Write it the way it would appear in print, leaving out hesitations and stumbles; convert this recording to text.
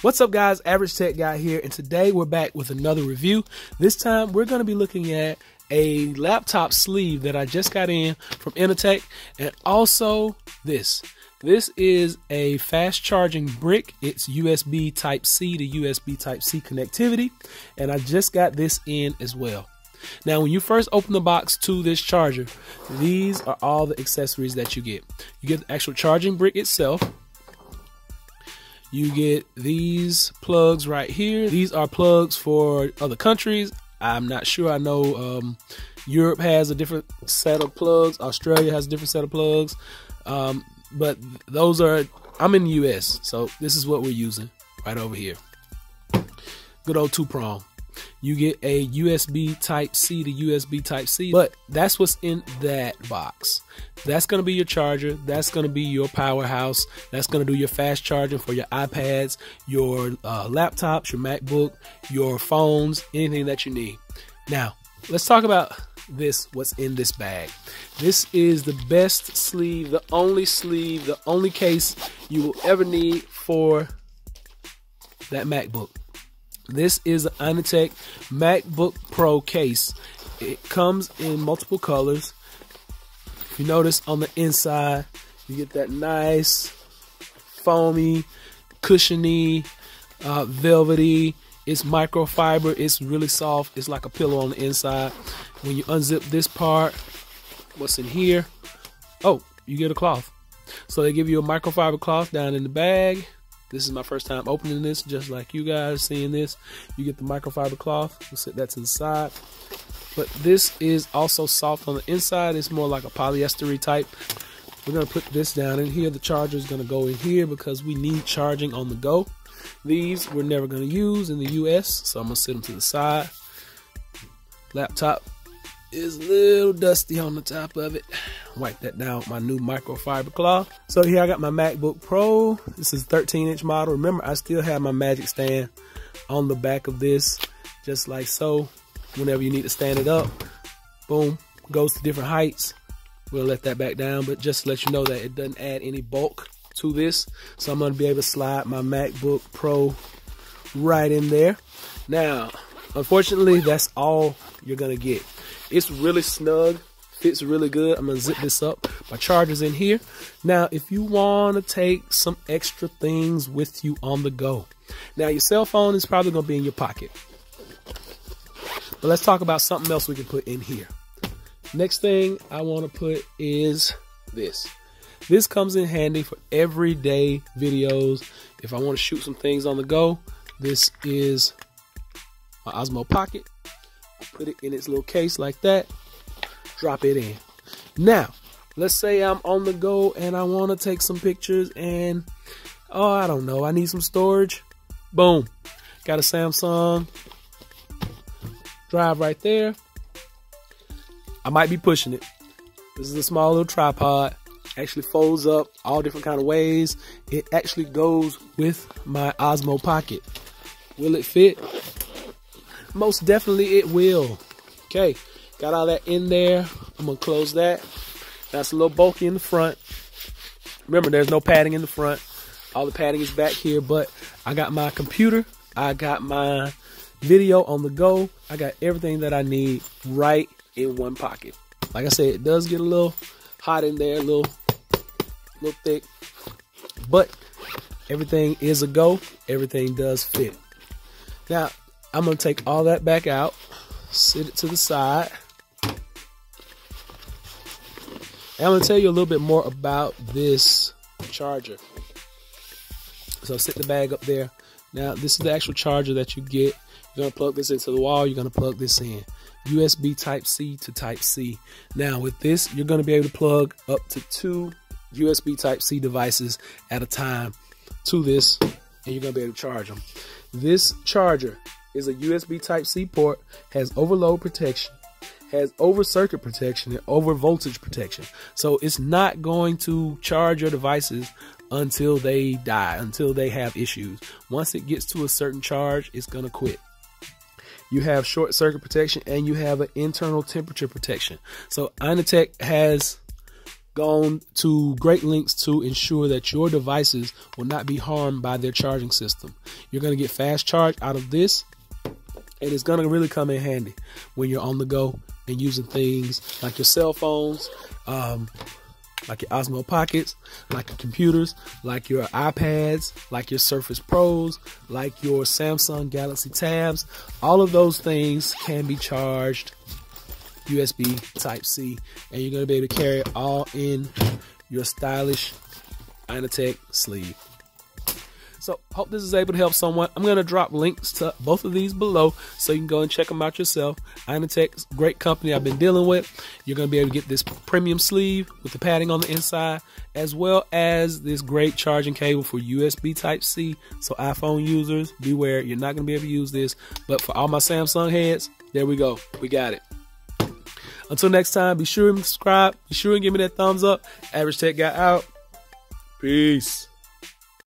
What's up guys, Average Tech Guy here, and today we're back with another review. This time we're going to be looking at a laptop sleeve that I just got in from Inateck, and also this. This is a fast charging brick. It's USB Type-C to USB Type-C connectivity, and I just got this in as well. Now when you first open the box to this charger, these are all the accessories that you get. You get the actual charging brick itself. You get these plugs right here. These are plugs for other countries. I'm not sure. I know Europe has a different set of plugs. Australia has a different set of plugs. But those are, I'm in the US, so this is what we're using right over here. Good old 2-prong. You get a USB Type-C to USB Type-C, but that's what's in that box. That's going to be your charger. That's going to be your powerhouse. That's going to do your fast charging for your iPads, your laptops, your MacBook, your phones, anything that you need. Now, let's talk about what's in this bag. This is the best sleeve, the only case you will ever need for that MacBook. This is an Inateck MacBook Pro case. It comes in multiple colors. If you notice on the inside, you get that nice, foamy, cushiony, velvety. It's microfiber. It's really soft. It's like a pillow on the inside. When you unzip this part, what's in here? Oh, you get a cloth. So they give you a microfiber cloth down in the bag. This is my first time opening this, just like you guys seeing this. You get the microfiber cloth. We'll set that to the side. But this is also soft on the inside. It's more like a polyester type. We're going to put this down in here. The charger is going to go in here because we need charging on the go. These we're never going to use in the US, so I'm going to set them to the side. Laptop is a little dusty on the top of it. Wipe that down with my new microfiber cloth. So here I got my MacBook Pro. This is a 13-inch model. Remember, I still have my magic stand on the back of this, just like so. Whenever you need to stand it up, boom, goes to different heights. We'll let that back down, but just to let you know that it doesn't add any bulk to this. So I'm going to be able to slide my MacBook Pro right in there. Now, unfortunately, that's all you're going to get. It's really snug, fits really good. I'm going to zip this up. My charger's in here. Now, if you want to take some extra things with you on the go. Now, your cell phone is probably going to be in your pocket. But let's talk about something else we can put in here. Next thing I want to put is this. This comes in handy for everyday videos. If I want to shoot some things on the go, this is my Osmo Pocket. Put it in its little case like that, drop it in. Now, let's say I'm on the go and I want to take some pictures and, oh, I don't know, I need some storage. Boom, got a Samsung drive right there. I might be pushing it. This is a small little tripod. Actually folds up all different kind of ways. It actually goes with my Osmo Pocket. Will it fit? Most definitely it will. Okay, got all that in there. I'm gonna close that. That's a little bulky in the front. Remember, there's no padding in the front. All the padding is back here, but I got my computer. I got my video on the go. I got everything that I need right in one pocket. Like I said, it does get a little hot in there, a little thick, but everything is a go. Everything does fit. Now, I'm going to take all that back out, sit it to the side, and I'm going to tell you a little bit more about this charger. So sit the bag up there. Now, this is the actual charger that you get. You're going to plug this into the wall. You're going to plug this in. USB Type-C to Type-C. Now, with this, you're going to be able to plug up to 2 USB Type-C devices at a time to this, and you're going to be able to charge them. This charger is a USB Type-C port, has overload protection, has over circuit protection, and over voltage protection. So it's not going to charge your devices until they die, until they have issues. Once it gets to a certain charge, it's going to quit. You have short circuit protection and you have an internal temperature protection. So Inateck has gone to great lengths to ensure that your devices will not be harmed by their charging system. You're going to get fast charge out of this, and it's going to really come in handy when you're on the go and using things like your cell phones, like your Osmo Pockets, like your computers, like your iPads, like your Surface Pros, like your Samsung Galaxy Tabs. All of those things can be charged USB Type-C, and you're going to be able to carry it all in your stylish Inateck sleeve. So, hope this is able to help someone. I'm going to drop links to both of these below so you can go and check them out yourself. Inateck's great company I've been dealing with. You're going to be able to get this premium sleeve with the padding on the inside, as well as this great charging cable for USB Type-C. So, iPhone users, beware. You're not going to be able to use this. But for all my Samsung heads, there we go. We got it. Until next time, be sure and subscribe. Be sure and give me that thumbs up. Average Tech Guy out. Peace.